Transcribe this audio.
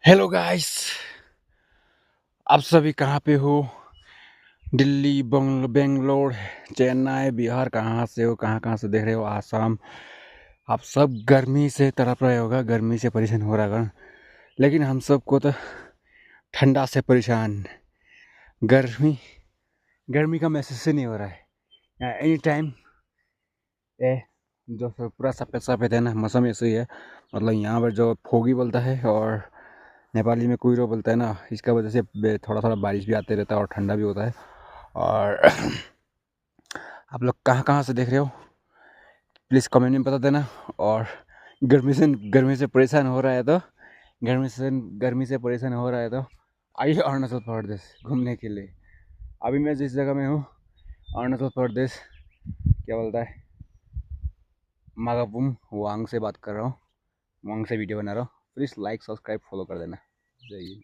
Hello guys. आप सभी कहाँ पे हो? दिल्ली, बेंगलोर, चेन्नई, बिहार, कहाँ से हो? कहाँ कहाँ से देख रहे हो? आसाम। आप सब गर्मी से तड़प रहे होगा, गर्मी से परेशान हो रहा होगा। लेकिन हम सबको तो ठंडा से परेशान। गर्मी गर्मी का महसूस ही नहीं हो रहा है। एनी टाइम ए जो पूरा सफ़ेद सफ़ेद है ना, मौसम ऐसे ही है। मतलब यहाँ पर जो फोगी बोलता है और नेपाली में कुइरो बोलता है ना, इसका वजह से थोड़ा थोड़ा बारिश भी आते रहता है और ठंडा भी होता है। और आप लोग कहाँ कहाँ से देख रहे हो, प्लीज़ कमेंट में बता देना। और गर्मी से परेशान हो रहा है तो गर्मी से परेशान हो रहा है तो आइए अरुणाचल प्रदेश घूमने के लिए। अभी मैं जिस जगह में हूँ, अरुणाचल प्रदेश, क्या बोलता है, मागापुम वांग से बात कर रहा हूँ। वांग से वीडियो बना रहा हूँ। प्लीज़ लाइक, सब्सक्राइब, फॉलो कर देना। जय हिंद।